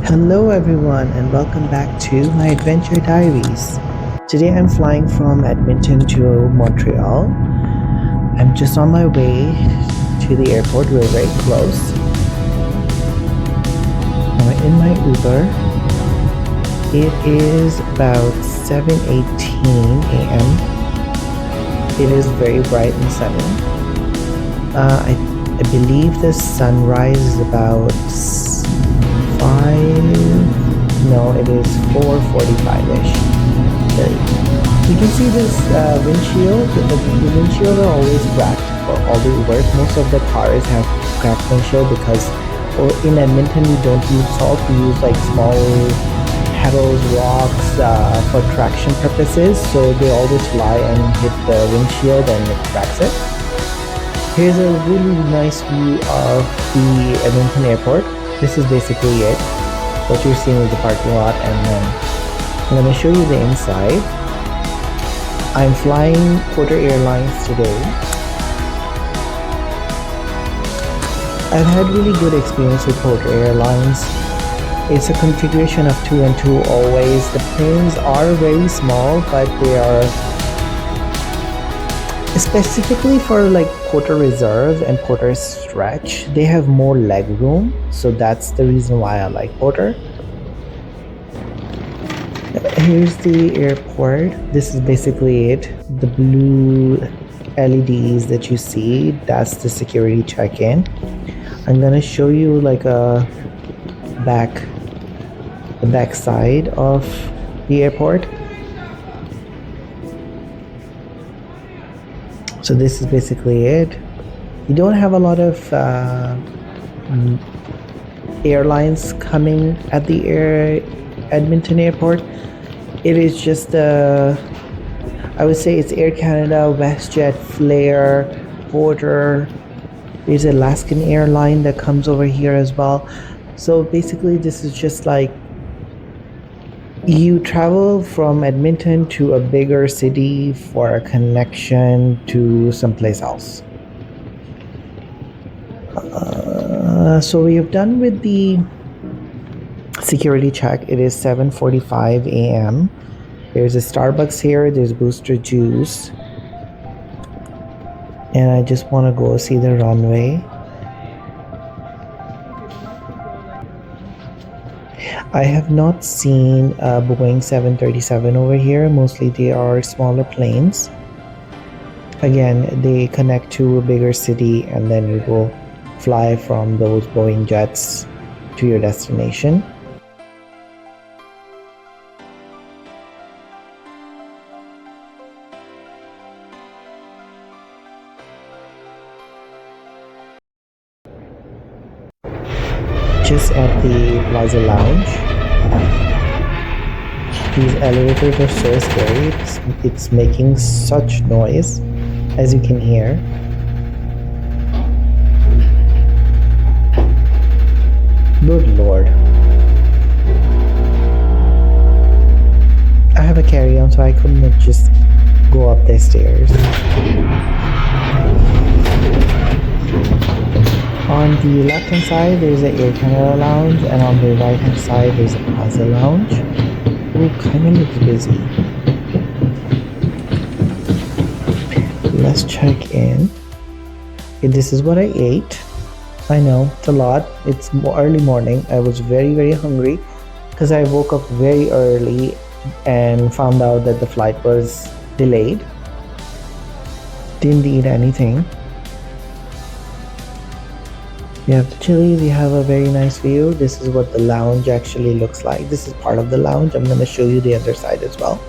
Hello, everyone, and welcome back to my adventure diaries. Today I'm flying from Edmonton to Montreal. I'm just on my way to the airport. We're very close. I'm in my Uber. It is about 7:18 a.m. It is very bright and sunny. I believe the sunrise is about it is 4:45-ish. You can see this windshield. The windshield are always cracked for all the Ubers. Most of the cars have cracked windshield because in Edmonton we don't use salt. We use like small pebbles, rocks for traction purposes. So they always fly and hit the windshield and it cracks it. Here's a really nice view of the Edmonton airport. This is basically it. What you're seeing is the parking lot, and then I'm going to show you the inside. I'm flying Porter Airlines today. I've had really good experience with Porter Airlines. It's a configuration of 2 and 2 always. The planes are very small, but they are specifically for like Porter Reserve and Porter Stretch. They have more leg room, so that's the reason why I like Porter. Here's the airport. This is basically it. The blue LEDs that you see, that's the security check-in. I'm gonna show you like the back side of the airport. So this is basically it. You don't have a lot of airlines coming at the Edmonton airport. It is just I would say it's Air Canada, WestJet, Flair, Porter. There's Alaskan airline that comes over here as well. So basically this is just like you travel from Edmonton to a bigger city for a connection to someplace else. So we have done with the security check. It is 7:45 a.m. There's a Starbucks here. There's Booster Juice. And I just want to go see the runway. I have not seen a Boeing 737 over here. Mostly they are smaller planes. Again, they connect to a bigger city and then you will fly from those Boeing jets to your destination. Just at the Plaza Lounge. These elevators are so scary. It's making such noise, as you can hear. Good Lord. I have a carry-on, so I couldn't just go up the stairs. On the left hand side there's an Air Canada lounge, and on the right hand side there's a Plaza Lounge. Oh, kind of looks busy. Let's check in. Okay, this is what I ate. I know it's a lot. It's early morning. I was very hungry because I woke up very early and found out that the flight was delayed. Didn't eat anything. You have the chilies, you have a very nice view. This is what the lounge actually looks like. This is part of the lounge. I'm going to show you the other side as well.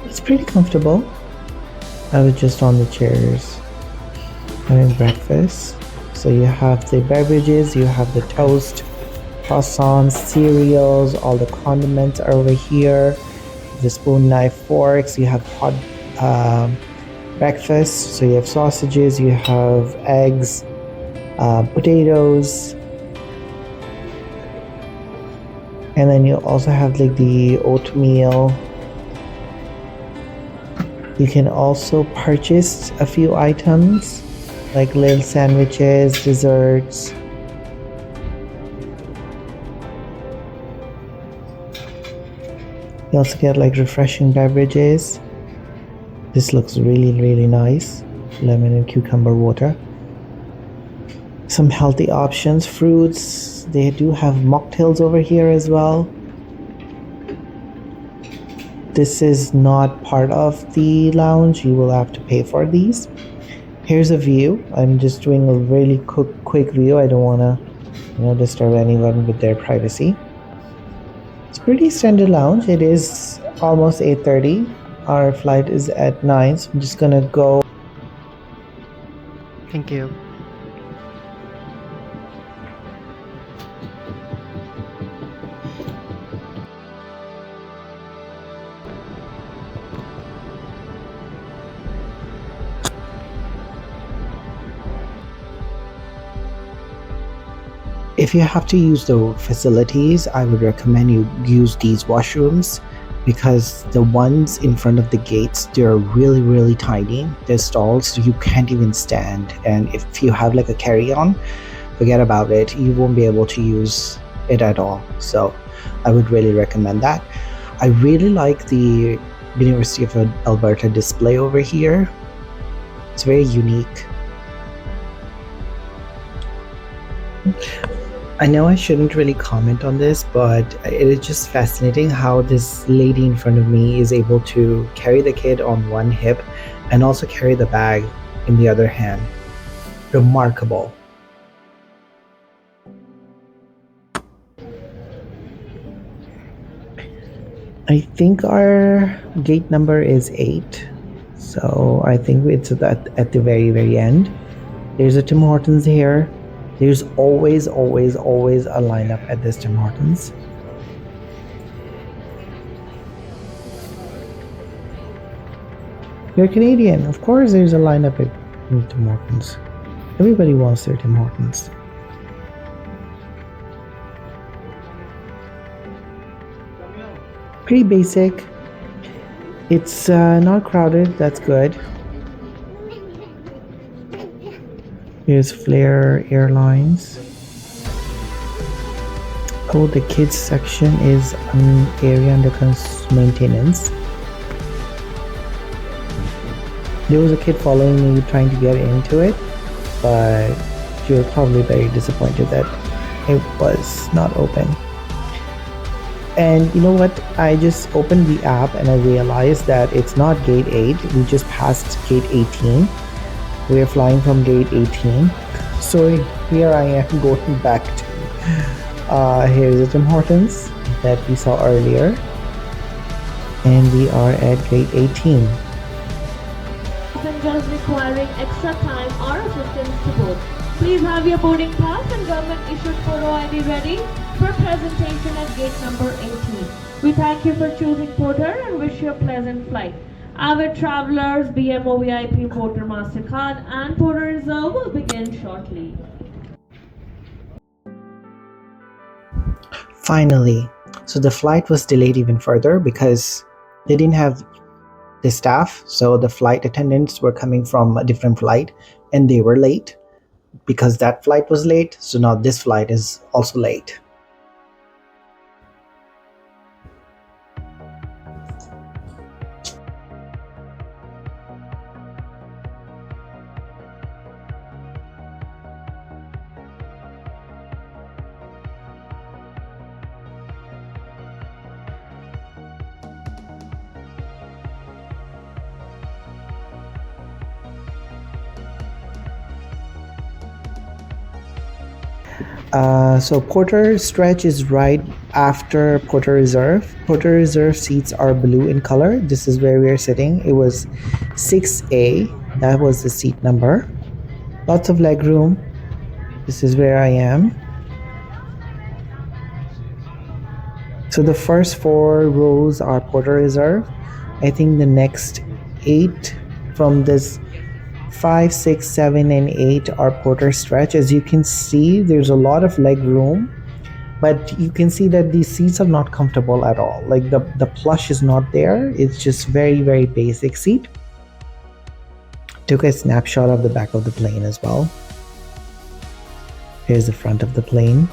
It's pretty comfortable. I was just on the chairs having breakfast. So you have the beverages, you have the toast, croissants, cereals, all the condiments are over here. The spoon, knife, forks. You have hot breakfast. So you have sausages, you have eggs, potatoes, and then you also have like the oatmeal. You can also purchase a few items like little sandwiches, desserts. You also get like refreshing beverages. This looks really nice. Lemon and cucumber water. Some healthy options, fruits. They do have mocktails over here as well. This is not part of the lounge. You will have to pay for these. Here's a view. I'm just doing a really quick view. I don't want to, disturb anyone with their privacy. It's pretty standard lounge. It is almost 8:30. Our flight is at 9, so I'm just gonna go. Thank you. If you have to use the facilities, I would recommend you use these washrooms because the ones in front of the gates, they're really tiny. They're stalls, so you can't even stand. And if you have like a carry-on, forget about it. You won't be able to use it at all. So I would really recommend that. I really like the University of Alberta display over here. It's very unique. I know I shouldn't really comment on this, but it is just fascinating how this lady in front of me is able to carry the kid on one hip and also carry the bag in the other hand. Remarkable. I think our gate number is 8, so I think it's at the very end. There's a Tim Hortons here. There's always a lineup at this Tim Hortons. You're Canadian. Of course there's a lineup at Tim Hortons. Everybody wants their Tim Hortons. Pretty basic. It's not crowded. That's good. Here's Flair Airlines. Oh, the kids section is an area under maintenance. There was a kid following me trying to get into it, but she was probably very disappointed that it was not open. And you know what? I just opened the app and I realized that it's not gate 8. We just passed gate 18. We're flying from gate 18. So here I am going back to here's the Tim Hortons that we saw earlier. And we are at gate 18. Passengers requiring extra time or assistance to board. Please have your boarding pass and government issued photo ID ready for presentation at gate number 18. We thank you for choosing Porter and wish you a pleasant flight. Avid travelers, BMO VIP Porter MasterCard and Porter Reserve will begin shortly. Finally, so the flight was delayed even further because they didn't have the staff. So the flight attendants were coming from a different flight and they were late because that flight was late. So now this flight is also late. So Porter Stretch is right after Porter Reserve. Porter Reserve seats are blue in color. This is where we are sitting. It was 6A. That was the seat number. Lots of leg room. This is where I am. So the first 4 rows are Porter Reserve. I think the next 8 from this 5, 6, 7, and 8 are Porter Stretch. As you can see, there's a lot of leg room, but you can see that these seats are not comfortable at all. Like the plush is not there. It's just very basic seat. Took a snapshot of the back of the plane as well. Here's the front of the plane.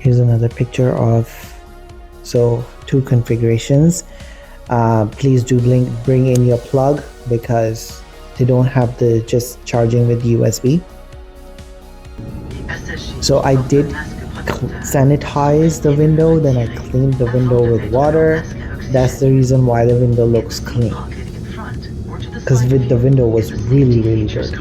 Here's another picture of, so two configurations. Please do bring in your plug because they don't have the just charging with USB. So I did sanitize the window, then I cleaned the window with water. That's the reason why the window looks clean, because the window was really dirty.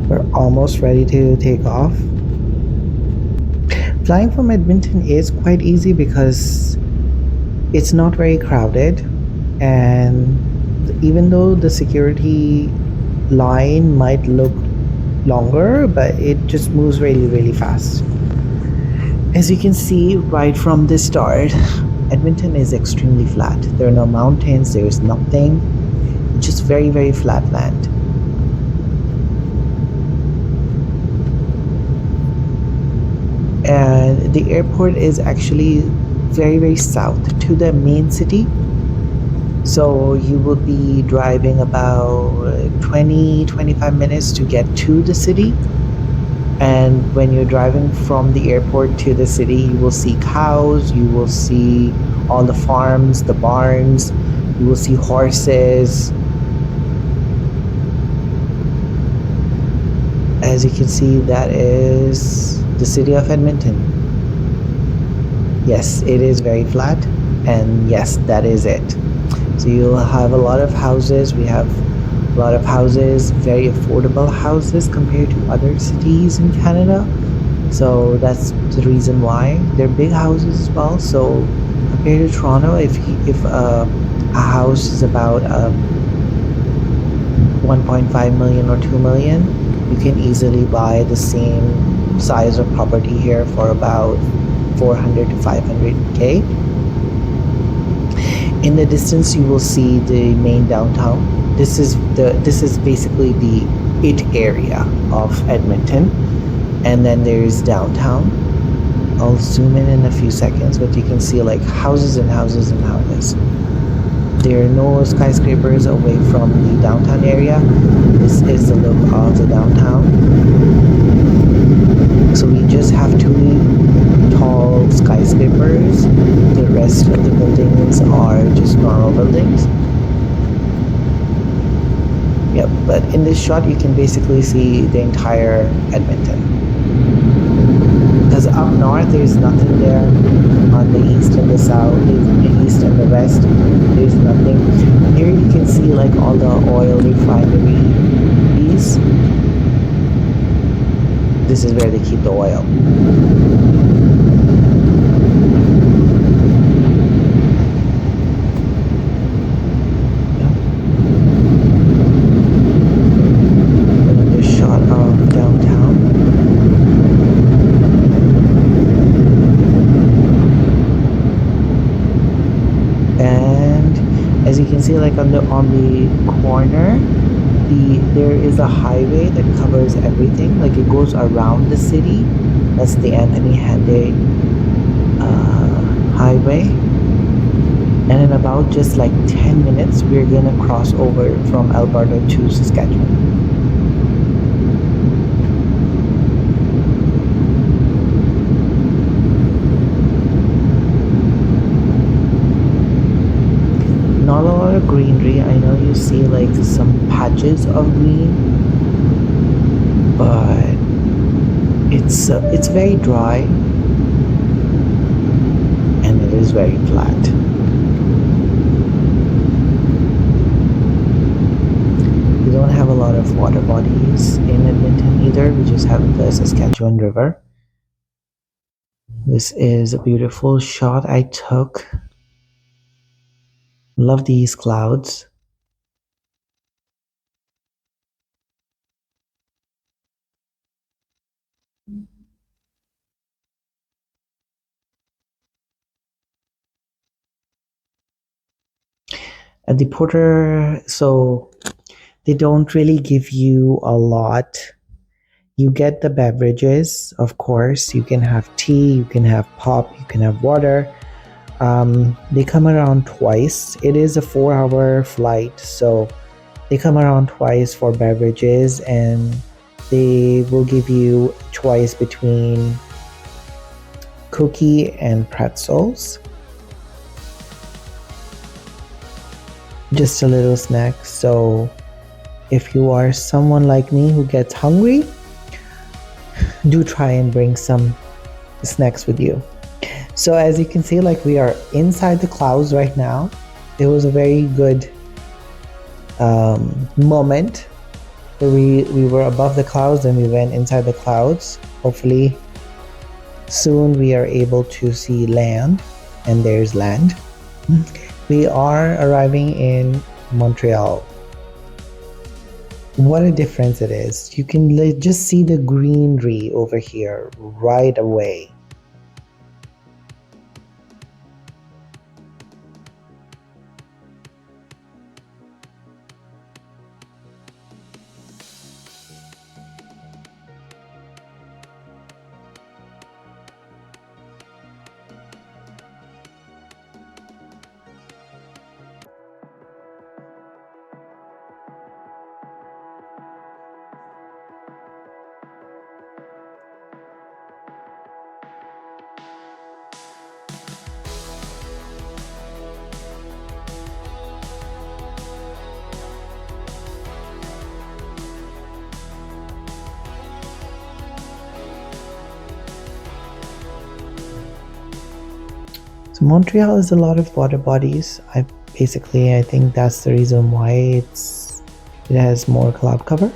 We're almost ready to take off. Flying from Edmonton is quite easy because it's not very crowded, and even though the security line might look longer, but it just moves really fast. As you can see right from the start, Edmonton is extremely flat. There are no mountains, there is nothing. It's just very flat land. And the airport is actually very south to the main city. So you will be driving about 20-25 minutes to get to the city. And when you're driving from the airport to the city, you will see cows, you will see all the farms, the barns, you will see horses. As you can see, that is the city of Edmonton. Yes, it is very flat, and yes, that is it. So you'll have a lot of houses. We have a lot of houses, very affordable houses compared to other cities in Canada. So that's the reason why they're big houses as well. So compared to Toronto, if a house is about 1.5 million or 2 million, you can easily buy the same size of property here for about 400 to 500k. In the distance, you will see the main downtown. This is basically the it area of Edmonton, and then there's downtown. I'll zoom in a few seconds, but you can see like houses and houses and houses. There are no skyscrapers away from the downtown area. This is the look of the downtown. So we just have two tall skyscrapers. The rest of the buildings are just normal buildings. Yep, but in this shot you can basically see the entire Edmonton. Because up north there's nothing there. On the east and the south, the east and the west, there's nothing. Here you can see like all the oil refineries. This is where they keep the oil. Another shot of downtown. And as you can see, like on the corner, there is a highway that covers everything. Like it goes around the city. That's the Anthony Henday highway. And in about just like 10 minutes, we're gonna cross over from Alberta to Saskatchewan. Not a lot of greenery. I know you see like some patches of green, but it's very dry and it is very flat. We don't have a lot of water bodies in Edmonton either. We just have the Saskatchewan River. This is a beautiful shot I took. Love these clouds. At the Porter, so they don't really give you a lot You get the beverages, of course. You can have tea, you can have pop, you can have water. They come around twice. It is a 4 hour flight, so they come around twice for beverages, and they will give you choice between cookie and pretzels. Just a little snack. So if you are someone like me who gets hungry, do try and bring some snacks with you. So as you can see, like, we are inside the clouds right now. It was a very good moment where we were above the clouds and we went inside the clouds. Hopefully soon we are able to see land, and there's land. We are arriving in Montreal. What a difference it is. You can just see the greenery over here right away. So Montreal is a lot of water bodies. I think that's the reason why it has more cloud cover.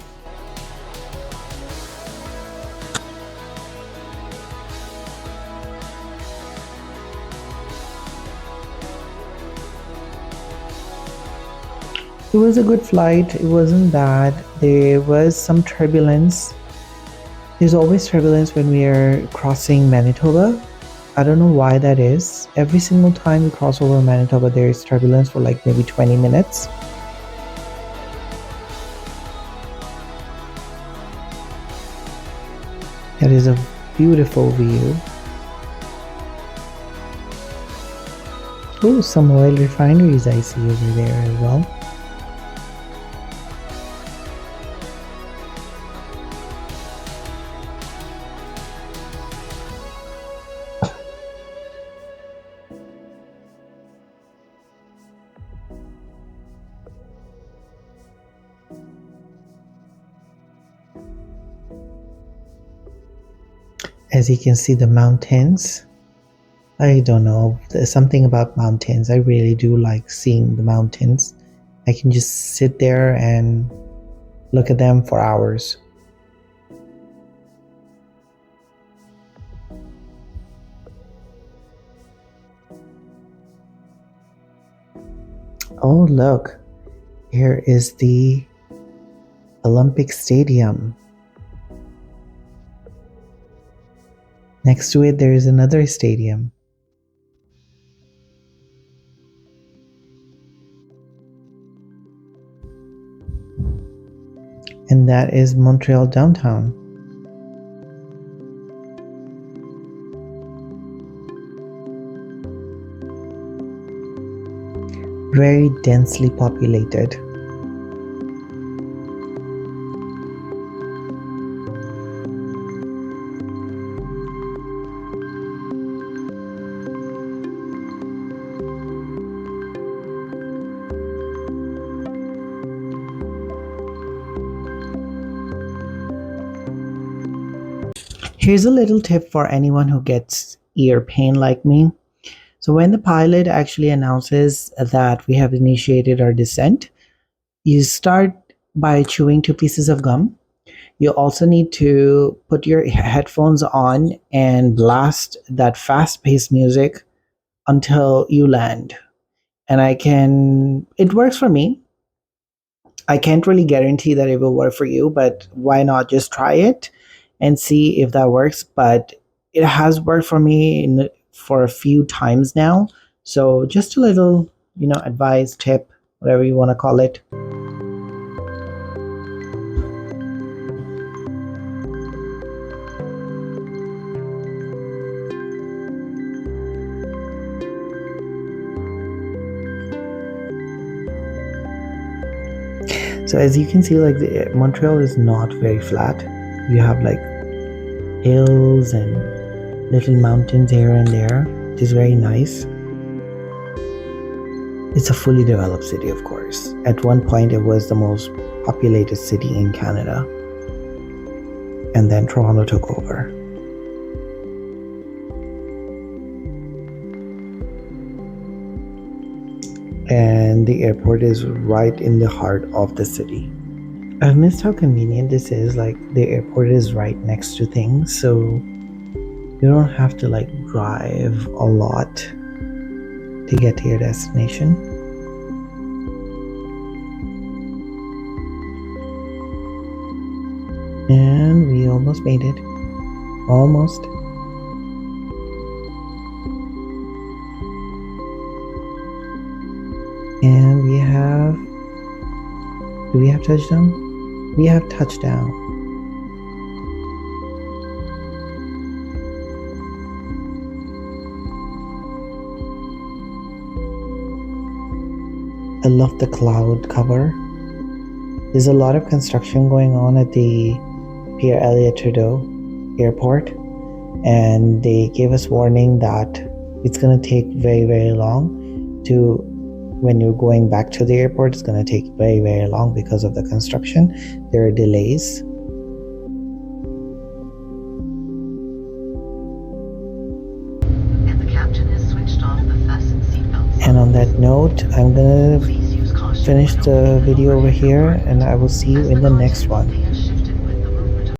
It was a good flight. It wasn't bad. There was some turbulence. There's always turbulence when we are crossing Manitoba. I don't know why that is. Every single time we cross over Manitoba, there is turbulence for like maybe 20 minutes. That is a beautiful view. Oh, some oil refineries I see over there as well. As you can see, the mountains. I don't know, there's something about mountains. I really do like seeing the mountains. I can just sit there and look at them for hours. Oh, look, here is the Olympic Stadium. Next to it, there is another stadium. And that is Montreal downtown. Very densely populated. Here's a little tip for anyone who gets ear pain like me. So when the pilot actually announces that we have initiated our descent, you start by chewing 2 pieces of gum. You also need to put your headphones on and blast that fast-paced music until you land. And it works for me. I can't really guarantee that it will work for you, but why not just try it and see if that works? But it has worked for me for a few times now. So just a little, advice, tip, whatever you want to call it. So as you can see, like Montreal is not very flat. You have like hills and little mountains here and there, which is very nice. It's a fully developed city, of course. At one point, it was the most populated city in Canada. And then Toronto took over. And the airport is right in the heart of the city. I've missed how convenient this is. Like, the airport is right next to things, so you don't have to like drive a lot to get to your destination. And we almost made it. Almost. And we have... Do we have touchdown? We have touchdown. I love the cloud cover. There's a lot of construction going on at the Pierre Elliott Trudeau airport, and they gave us warning that it's going to take very, very long to, when you're going back to the airport, it's going to take very, very long because of the construction. There are delays. And the captain has switched off the fasten seatbelts. And on that note, I'm going to finish the video over here, and I will see you in the next one.